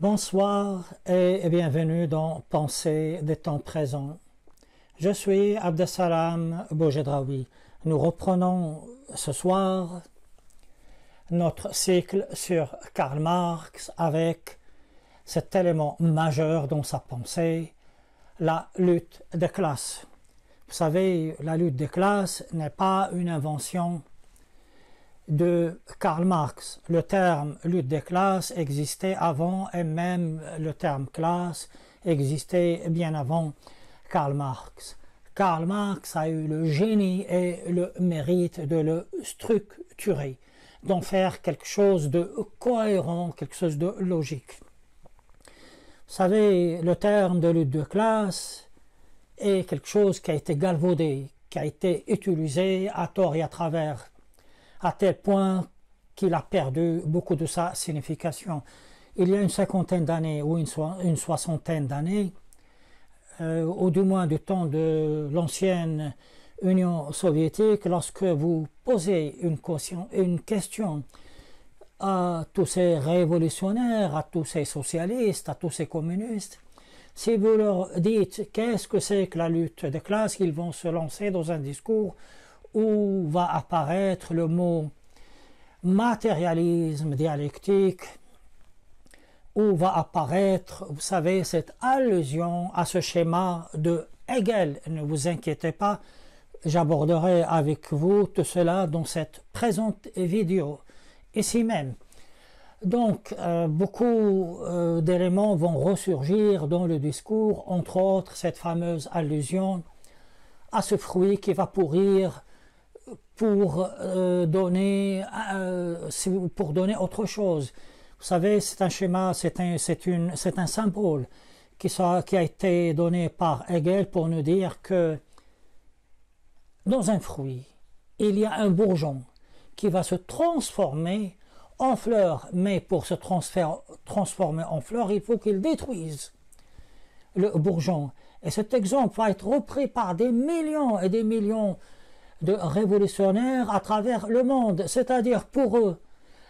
Bonsoir et bienvenue dans Pensée des temps présents. Je suis Abdesalam Boujedraoui. Nous reprenons ce soir notre cycle sur Karl Marx avec cet élément majeur dans sa pensée, la lutte des classes. Vous savez, la lutte des classes n'est pas une invention de Karl Marx. Le terme lutte des classes existait avant et même le terme classe existait bien avant Karl Marx. Karl Marx a eu le génie et le mérite de le structurer, d'en faire quelque chose de cohérent, quelque chose de logique. Vous savez, le terme de lutte de classe est quelque chose qui a été galvaudé, qui a été utilisé à tort et à travers, à tel point qu'il a perdu beaucoup de sa signification. Il y a une cinquantaine d'années ou une soixantaine d'années, ou du moins du temps de l'ancienne Union soviétique, lorsque vous posez une question à tous ces révolutionnaires, à tous ces socialistes, à tous ces communistes, si vous leur dites qu'est-ce que c'est que la lutte des classes, ils vont se lancer dans un discours où va apparaître le mot matérialisme dialectique, où va apparaître, vous savez, cette allusion à ce schéma de Hegel. Ne vous inquiétez pas, j'aborderai avec vous tout cela dans cette présente vidéo, ici même. Donc, beaucoup d'éléments vont ressurgir dans le discours, entre autres cette fameuse allusion à ce fruit qui va pourrir pour donner autre chose. Vous savez, c'est un schéma, c'est un symbole qui a été donné par Hegel pour nous dire que dans un fruit, il y a un bourgeon qui va se transformer en fleur, mais pour se transformer en fleur, il faut qu'il détruise le bourgeon. Et cet exemple va être repris par des millions et des millions de révolutionnaires à travers le monde. C'est-à-dire pour eux,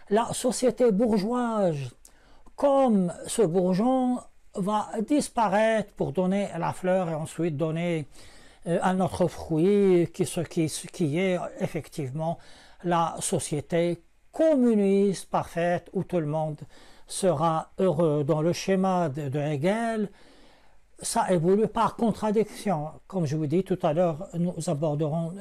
la société bourgeoise, comme ce bourgeon, va disparaître pour donner la fleur et ensuite donner un autre fruit qui est effectivement la société communiste parfaite où tout le monde sera heureux. Dans le schéma de Hegel, ça évolue par contradiction. Comme je vous dis tout à l'heure, nous aborderons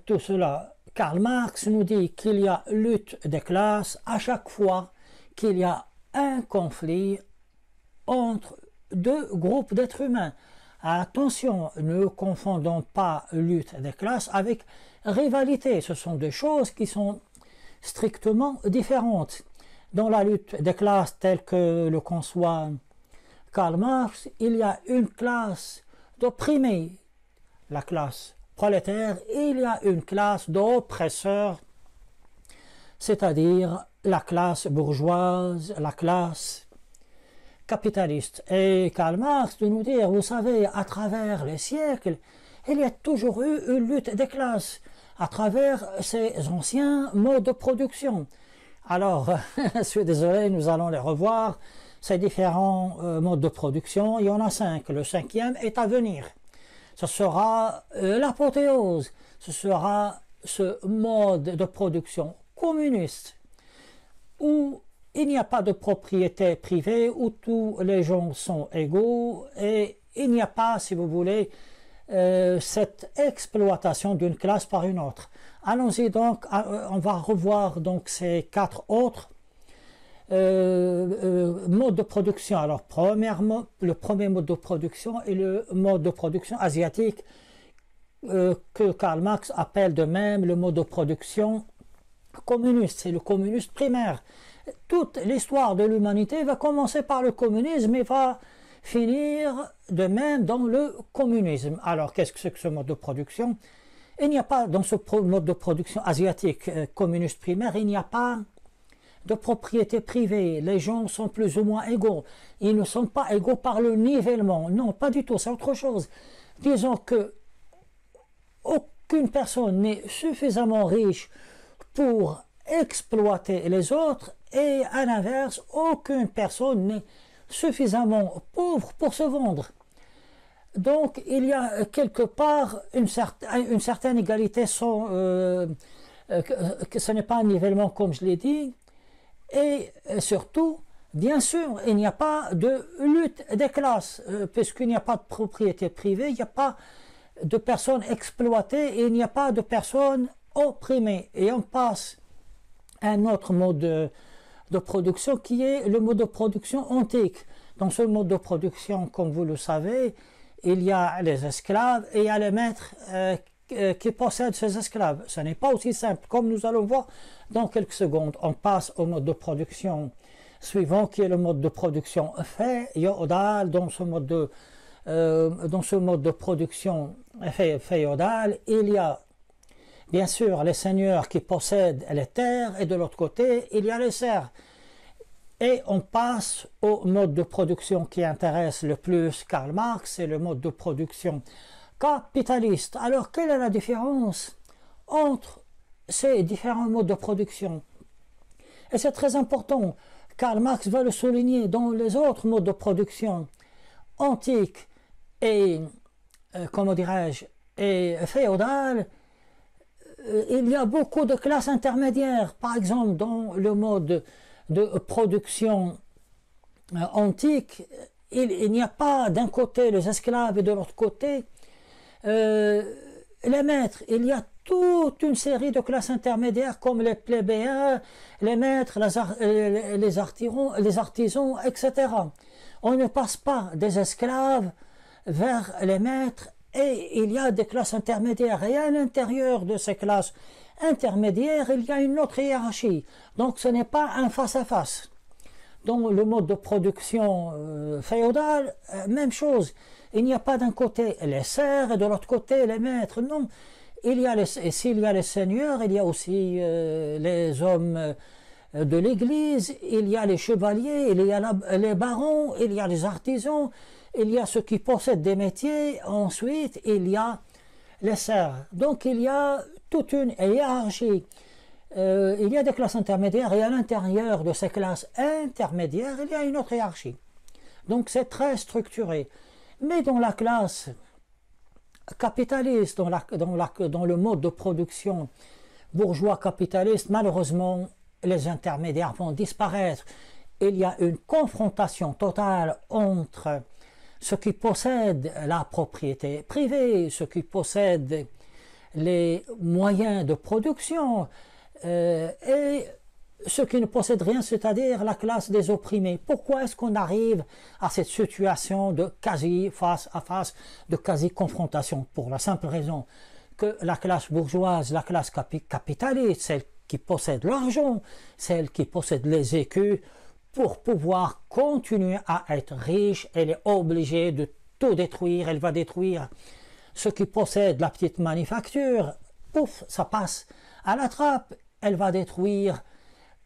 tout cela. Karl Marx nous dit qu'il y a lutte des classes à chaque fois qu'il y a un conflit entre deux groupes d'êtres humains. Attention, ne confondons pas lutte des classes avec rivalité. Ce sont deux choses qui sont strictement différentes. Dans la lutte des classes telle que le conçoit Karl Marx, il y a une classe d'opprimés, la classe prolétaire, et il y a une classe d'oppresseurs, c'est-à-dire la classe bourgeoise, la classe capitaliste. Et Karl Marx de nous dire, vous savez, à travers les siècles, il y a toujours eu une lutte des classes à travers ces anciens modes de production. Alors, je suis désolé, nous allons les revoir, ces différents modes de production. Il y en a 5. Le 5e est à venir. Ce sera l'apothéose. Ce sera ce mode de production communiste où il n'y a pas de propriété privée, où tous les gens sont égaux et il n'y a pas, si vous voulez, cette exploitation d'une classe par une autre. Allons-y donc, on va revoir donc ces 4 autres modes de production. Alors, le premier mode de production est le mode de production asiatique que Karl Marx appelle de même le mode de production communiste. C'est le communisme primaire. Toute l'histoire de l'humanité va commencer par le communisme et va finir de même dans le communisme. Alors, qu'est-ce que c'est que ce mode de production? Il n'y a pas, dans ce mode de production asiatique communiste primaire, il n'y a pas de propriété privée. Les gens sont plus ou moins égaux. Ils ne sont pas égaux par le nivellement. Non, pas du tout, c'est autre chose. Disons que aucune personne n'est suffisamment riche pour exploiter les autres et à l'inverse, aucune personne n'est suffisamment pauvre pour se vendre. Donc il y a quelque part une certaine égalité que ce n'est pas un nivellement comme je l'ai dit, et surtout, bien sûr, il n'y a pas de lutte des classes, puisqu'il n'y a pas de propriété privée, il n'y a pas de personnes exploitées et il n'y a pas de personnes opprimées. Et on passe à un autre mode de production qui est le mode de production antique. Dans ce mode de production, comme vous le savez, il y a les esclaves et il y a les maîtres qui possèdent ces esclaves. Ce n'est pas aussi simple, comme nous allons voir dans quelques secondes. On passe au mode de production suivant, qui est le mode de production féodal. Dans ce mode de production féodal, il y a bien sûr les seigneurs qui possèdent les terres, et de l'autre côté, il y a les serfs. Et on passe au mode de production qui intéresse le plus Karl Marx, c'est le mode de production capitaliste. Alors, quelle est la différence entre ces différents modes de production? Et c'est très important. Karl Marx va le souligner dans les autres modes de production antiques et, comment dirais-je, et féodales. Il y a beaucoup de classes intermédiaires. Par exemple, dans le mode de production antique, il n'y a pas d'un côté les esclaves et de l'autre côté les maîtres. Il y a toute une série de classes intermédiaires comme les plébéiens, les maîtres, les artisans, etc. On ne passe pas des esclaves vers les maîtres, et il y a des classes intermédiaires, et à l'intérieur de ces classes intermédiaires, il y a une autre hiérarchie. Donc ce n'est pas un face-à-face. Dans le mode de production féodal, même chose. Il n'y a pas d'un côté les serfs et de l'autre côté les maîtres. Non, s'il y a les seigneurs, il y a aussi les hommes de l'église, il y a les chevaliers, il y a les barons, il y a les artisans, il y a ceux qui possèdent des métiers, ensuite il y a les serfs. Donc il y a toute une hiérarchie. Il y a des classes intermédiaires, et à l'intérieur de ces classes intermédiaires, il y a une autre hiérarchie. Donc c'est très structuré. Mais dans la classe capitaliste, dans le mode de production bourgeois capitaliste, malheureusement, les intermédiaires vont disparaître. Il y a une confrontation totale entre ceux qui possèdent la propriété privée, ceux qui possèdent les moyens de production, et ceux qui ne possèdent rien, c'est-à-dire la classe des opprimés. Pourquoi est-ce qu'on arrive à cette situation de quasi face à face, de quasi confrontation? Pour la simple raison que la classe bourgeoise, la classe capitaliste, celle qui possède l'argent, celle qui possède les écus, pour pouvoir continuer à être riche, elle est obligée de tout détruire. Elle va détruire ceux qui possèdent la petite manufacture, pouf, ça passe à la trappe. Elle va détruire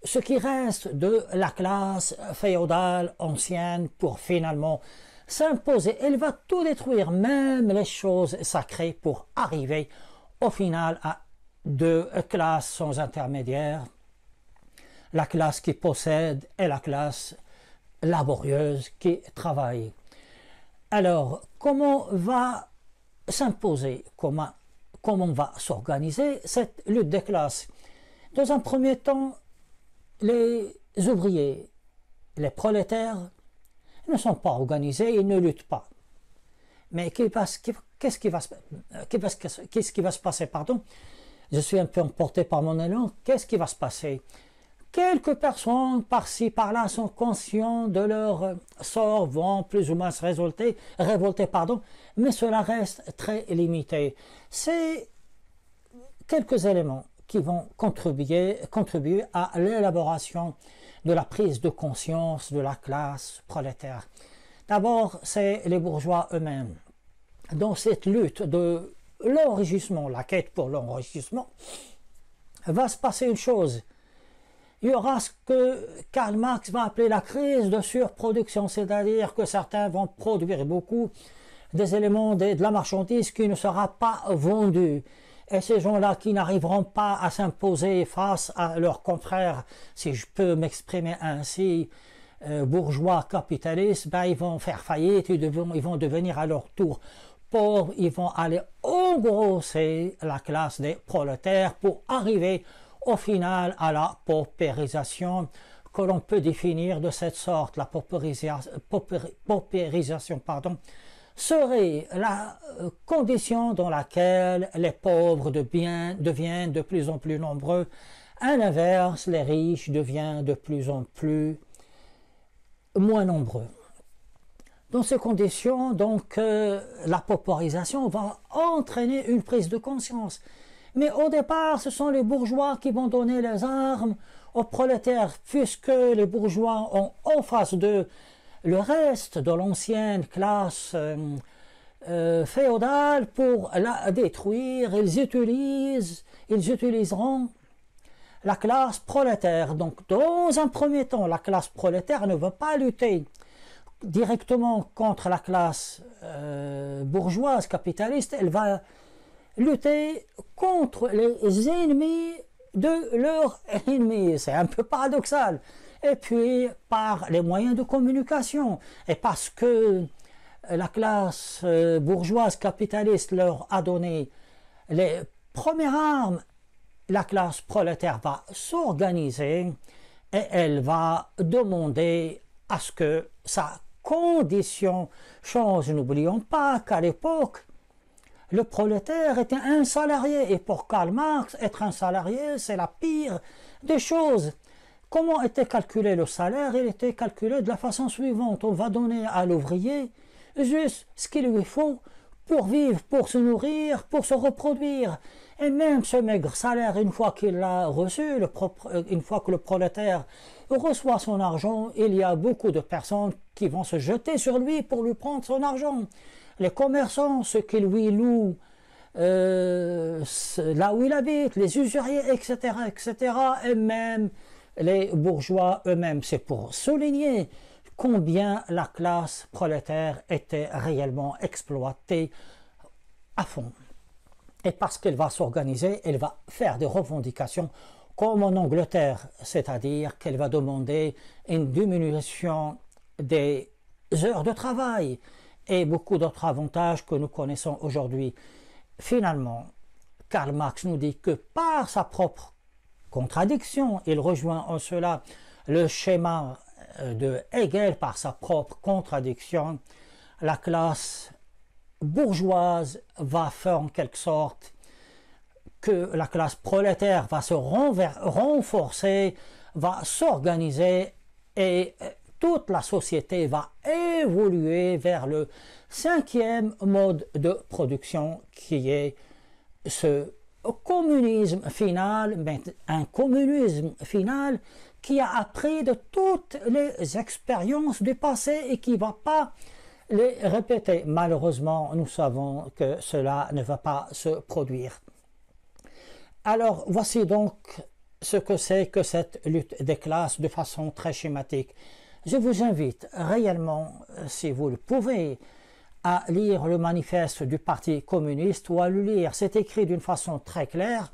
ce qui reste de la classe féodale ancienne pour finalement s'imposer. Elle va tout détruire, même les choses sacrées, pour arriver au final à deux classes sans intermédiaire. La classe qui possède et la classe laborieuse qui travaille. Alors, comment va s'imposer, comment va s'organiser cette lutte des classes? Dans un premier temps, les ouvriers, les prolétaires ne sont pas organisés, ils ne luttent pas. Mais qu'est-ce qui va se passer, pardon? Je suis un peu emporté par mon élan. Qu'est-ce qui va se passer? Quelques personnes par-ci, par-là sont conscients de leur sort, vont plus ou moins se révolter, mais cela reste très limité. C'est quelques éléments qui vont contribuer à l'élaboration de la prise de conscience de la classe prolétaire. D'abord, c'est les bourgeois eux-mêmes. Dans cette lutte de l'enrichissement, la quête pour l'enrichissement, va se passer une chose. Il y aura ce que Karl Marx va appeler la crise de surproduction, c'est-à-dire que certains vont produire beaucoup des éléments de la marchandise qui ne sera pas vendue. Et ces gens-là qui n'arriveront pas à s'imposer face à leurs confrères, si je peux m'exprimer ainsi, bourgeois capitalistes, ben ils vont faire faillite, ils vont devenir à leur tour pauvres, ils vont aller engrosser la classe des prolétaires pour arriver au final à la paupérisation que l'on peut définir de cette sorte. La paupérisation, serait la condition dans laquelle les pauvres deviennent de plus en plus nombreux. À l'inverse, les riches deviennent de plus en plus moins nombreux. Dans ces conditions, donc, la paupérisation va entraîner une prise de conscience. Mais au départ, ce sont les bourgeois qui vont donner les armes aux prolétaires, puisque les bourgeois ont en face d'eux le reste de l'ancienne classe féodale pour la détruire. Ils utiliseront la classe prolétaire. Donc, dans un premier temps, la classe prolétaire ne veut pas lutter directement contre la classe bourgeoise capitaliste, elle va lutter contre les ennemis de leurs ennemis. C'est un peu paradoxal. Et puis par les moyens de communication. Et parce que la classe bourgeoise capitaliste leur a donné les premières armes, la classe prolétaire va s'organiser et elle va demander à ce que sa condition change. N'oublions pas qu'à l'époque, le prolétaire était un salarié, et pour Karl Marx, être un salarié, c'est la pire des choses. Comment était calculé le salaire? Il était calculé de la façon suivante. On va donner à l'ouvrier juste ce qu'il lui faut pour vivre, pour se nourrir, pour se reproduire. Et même ce maigre salaire, une fois qu'il l'a reçu, une fois que le prolétaire reçoit son argent, il y a beaucoup de personnes qui vont se jeter sur lui pour lui prendre son argent. Les commerçants, ceux qui lui louent là où il habite, les usuriers, etc., etc., et même les bourgeois eux-mêmes. C'est pour souligner combien la classe prolétaire était réellement exploitée à fond. Et parce qu'elle va s'organiser, elle va faire des revendications comme en Angleterre, c'est-à-dire qu'elle va demander une diminution des heures de travail et beaucoup d'autres avantages que nous connaissons aujourd'hui. Finalement, Karl Marx nous dit que par sa propre contradiction, il rejoint en cela le schéma de Hegel, par sa propre contradiction, la classe bourgeoise va faire en quelque sorte que la classe prolétaire va se renforcer, va s'organiser et toute la société va évoluer vers le 5e mode de production qui est ce communisme final, mais un communisme final qui a appris de toutes les expériences du passé et qui ne va pas les répéter. Malheureusement, nous savons que cela ne va pas se produire. Alors, voici donc ce que c'est que cette lutte des classes de façon très schématique. Je vous invite réellement, si vous le pouvez, à lire le manifeste du Parti communiste ou à le lire. C'est écrit d'une façon très claire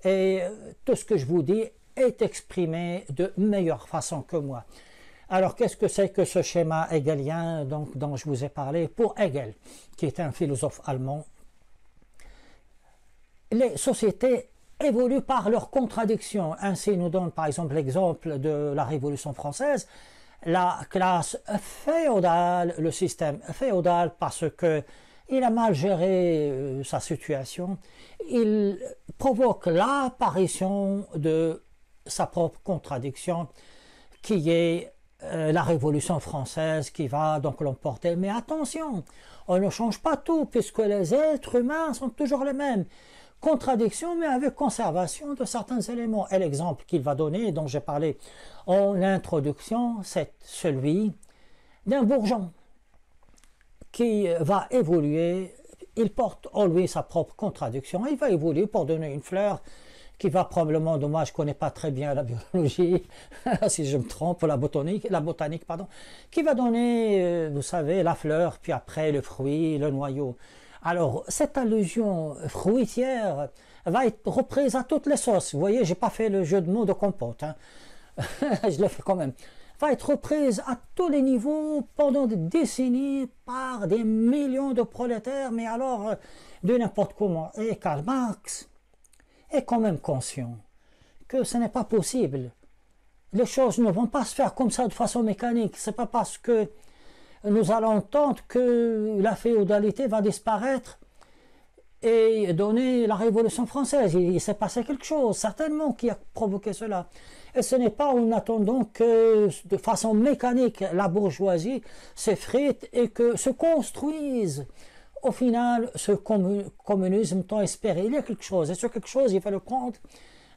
et tout ce que je vous dis est exprimé de meilleure façon que moi. Alors, qu'est-ce que c'est que ce schéma hegelien dont je vous ai parlé? Pour Hegel, qui est un philosophe allemand, les sociétés évoluent par leurs contradictions. Ainsi, il nous donne par exemple l'exemple de la Révolution française, la classe féodale, le système féodal, parce que il a mal géré sa situation, il provoque l'apparition de sa propre contradiction, qui est la Révolution française qui va donc l'emporter. Mais attention, on ne change pas tout, puisque les êtres humains sont toujours les mêmes. Contradiction, mais avec conservation de certains éléments. Et l'exemple qu'il va donner, dont j'ai parlé en introduction, c'est celui d'un bourgeon qui va évoluer. Il porte en lui sa propre contradiction. Il va évoluer pour donner une fleur qui va probablement, moi je ne connais pas très bien la biologie, si je me trompe, la botanique, qui va donner, vous savez, la fleur, puis après le fruit, le noyau. Alors, cette allusion fruitière va être reprise à toutes les sauces. Vous voyez, j'ai pas fait le jeu de mots de compote, hein. Je le fais quand même. Va être reprise à tous les niveaux pendant des décennies par des millions de prolétaires, mais alors de n'importe comment. Et Karl Marx est quand même conscient que ce n'est pas possible. Les choses ne vont pas se faire comme ça de façon mécanique. C'est pas parce que nous allons entendre que la féodalité va disparaître et donner la Révolution française. Il s'est passé quelque chose, certainement, qui a provoqué cela. Et ce n'est pas en attendant que, de façon mécanique, la bourgeoisie s'effrite et que se construise, au final, ce communisme tant espéré. Il y a quelque chose, et ce quelque chose, il faut le prendre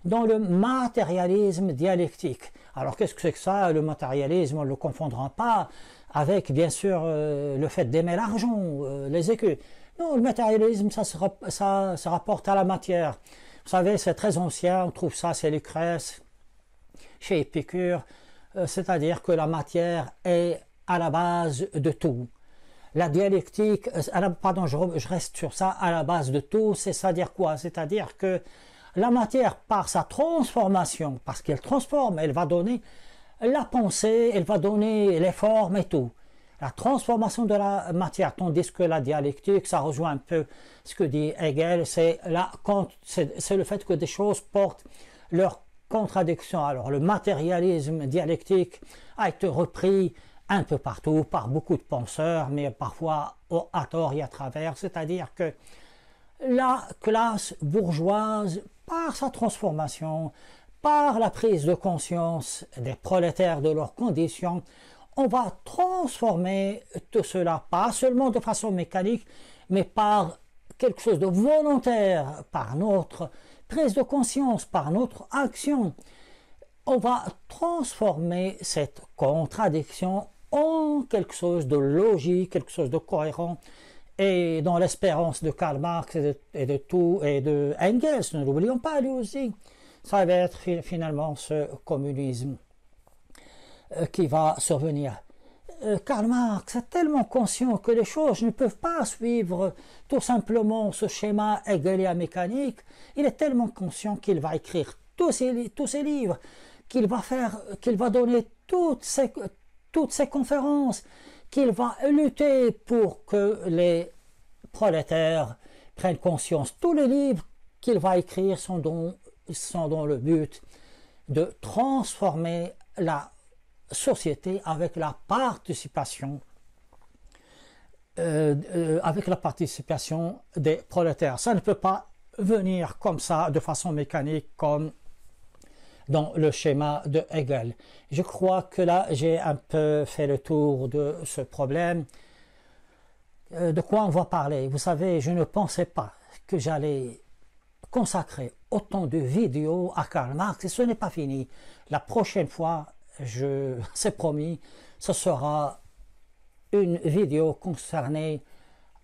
dans le matérialisme dialectique. Alors qu'est-ce que c'est que ça, le matérialisme? On ne le confondra pas avec, bien sûr, le fait d'aimer l'argent, les écus. Non, le matérialisme, ça se rapporte à la matière. Vous savez, c'est très ancien, on trouve ça chez Lucrèce, chez Épicure, c'est-à-dire que la matière est à la base de tout. La dialectique, pardon, je reste sur ça, à la base de tout, c'est-à-dire quoi? C'est-à-dire que la matière, par sa transformation, parce qu'elle transforme, elle va donner la pensée, elle va donner les formes et tout. La transformation de la matière, tandis que la dialectique, ça rejoint un peu ce que dit Hegel, c'est le fait que des choses portent leur contradiction. Alors le matérialisme dialectique a été repris un peu partout par beaucoup de penseurs, mais parfois à tort et à travers, c'est-à-dire que la classe bourgeoise, par sa transformation, par la prise de conscience des prolétaires de leurs conditions, on va transformer tout cela, pas seulement de façon mécanique, mais par quelque chose de volontaire, par notre prise de conscience, par notre action. On va transformer cette contradiction en quelque chose de logique, quelque chose de cohérent. Et dans l'espérance de Karl Marx et de Engels, ne l'oublions pas lui aussi, ça va être finalement ce communisme qui va survenir. Karl Marx est tellement conscient que les choses ne peuvent pas suivre tout simplement ce schéma hegelien mécanique. Il est tellement conscient qu'il va écrire tous ses livres, qu'il va donner toutes ses conférences, qu'il va lutter pour que les prolétaires prennent conscience. Tous les livres qu'il va écrire sont dans le but de transformer la société avec la participation des prolétaires. Ça ne peut pas venir comme ça de façon mécanique comme dans le schéma de Hegel. Je crois que là j'ai un peu fait le tour de ce problème. De quoi on va parler? Vous savez, je ne pensais pas que j'allais consacrer autant de vidéos à Karl Marx et ce n'est pas fini. La prochaine fois, c'est promis, ce sera une vidéo concernée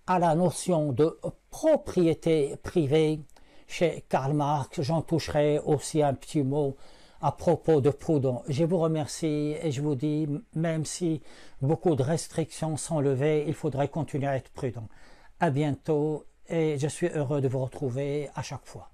à la notion de propriété privée chez Karl Marx. J'en toucherai aussi un petit mot à propos de Proudhon. Je vous remercie et je vous dis, même si beaucoup de restrictions sont levées, il faudrait continuer à être prudent. À bientôt et je suis heureux de vous retrouver à chaque fois.